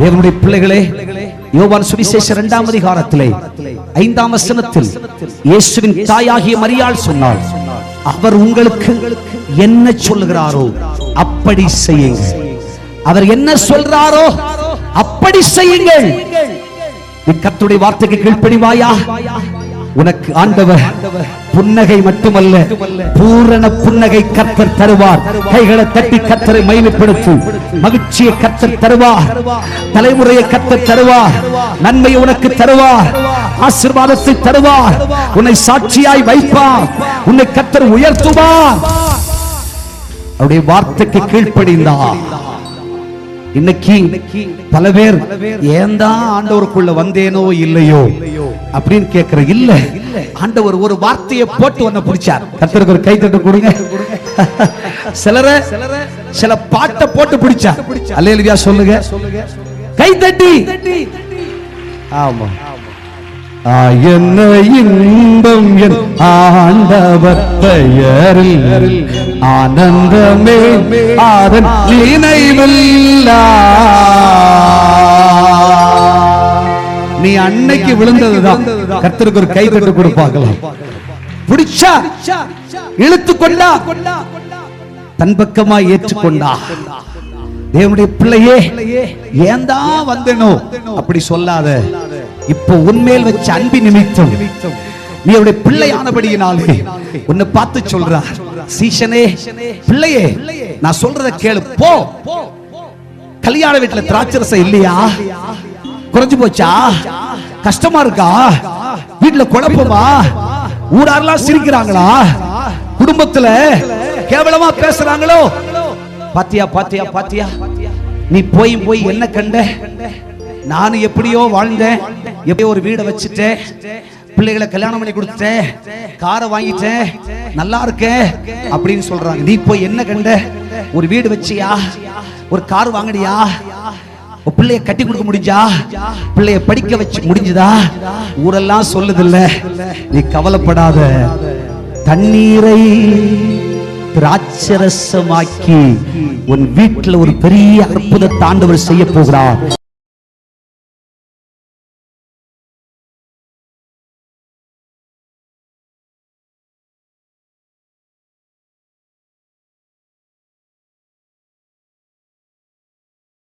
தேவனுடைய பிள்ளைகளே, யோவான் சுவிசேஷம் 2ஆம் அதிகாரத்திலே 5ஆம் வசனத்தில் இயேசுவின் தாயாகிய மரியாள் சொன்னாள், அவர் உங்களுக்கு என்ன சொல்லுகிறாரோ அப்படி செய்யுங்கள். அவர் என்ன சொல்றாரோ அப்படி செய்யுங்கள். நீ கர்த்தருடைய வார்த்தைக்கு கீழ்ப்படிவாயா? உனக்கு ஆண்டவர் புன்னகை மட்டுமல்ல, பூரண புன்னகை கர்த்தர் தருவார். கைகளை தட்டி கர்த்தரை மகிமைப்படுத்து. மகிழ்ச்சியை கர்த்தர் தருவார். தலைமுறையை கர்த்தர் தருவார். நன்மையை உனக்கு தருவார். ஆசீர்வாதத்தை தருவார். உன்னை சாட்சியாய் வைப்பார். உன்னை கர்த்தர் உயர்த்துவார். அவருடைய வார்த்தைக்கு கீழ்ப்படிந்தார். இன்னைக்கு பல பேர் ஏன்தான் ஆண்டவருக்குள்ள வந்தேனோ இல்லையோ அப்படின்னு கேட்கிற. இல்ல, ஆண்டவர் ஒரு வார்த்தையை போட்டு உன்னை பிடிச்சார். கர்த்தருக்கு ஒரு கை தட்டு கொடுங்க. சில பாட்டை போட்டு பிடிச்சார். அல்லேலூயா சொல்லுங்க, கை தட்டி. ஆமா, என்ன இன்பம் என் ஆண்டவர் பெயரில் ஆனந்தமே ஆதன் நினைவில்லா. நீ அன்னைக்கு விழுந்ததுதான். கர்த்தருக்கு ஒரு கை தட்டு கொடுப்பாக்கலாம். பிடிச்சா, இழுத்து கொண்டா, தன் பக்கமா ஏற்றுக்கொண்டா. தேவனுடைய பிள்ளையே, ஏன்தான் வந்தனோ அப்படி சொல்லாத. இப்போ உன்மேல் வச்ச அன்பின் நிமித்தம் நீ அவருடைய பிள்ளையானபடியினாலே உன்னை பார்த்து சொல்றா, சீஷனே, பிள்ளையே, நான் சொல்றத கேளு. போ. கல்யாண வீட்டுல திராட்சரசம் இல்லையா? குறைஞ்சு போச்சா? கஷ்டமா இருக்கா? வீட்டுல குழப்பமா? ஊராரெல்லாம் சிரிக்கிறாங்களா? குடும்பத்துல கேவலமா பேசுறாங்களோ? பாத்தியா பாத்தியா பாத்தியா, நீ போய் போய் என்ன கண்ட? நானும் எப்படியோ வாழ்ந்தேன், எப்படியோ ஒரு வீடை வச்சுட்டேன், பிள்ளைகளை கல்யாணம் பண்ணி கொடுத்துட்டேன், காரை வாங்கிட்டேன், நல்லா இருக்கேன் அப்படின்னு சொல்றாங்க. நீ போய் என்ன கண்ட? ஒரு வீடு வச்சியா? ஒரு கார் வாங்கினியா? பிள்ளைய கட்டி கொடுக்க முடிஞ்சா? பிள்ளைய படிக்க வச்சு முடிஞ்சதா? ஊரெல்லாம் சொல்லுதில்ல. நீ கவலைப்படாத. தண்ணீரை திராட்சரசமாக்கி உன் வீட்டில் ஒரு பெரிய அற்புதத்தை ஆண்டவர் செய்ய போகிறார்.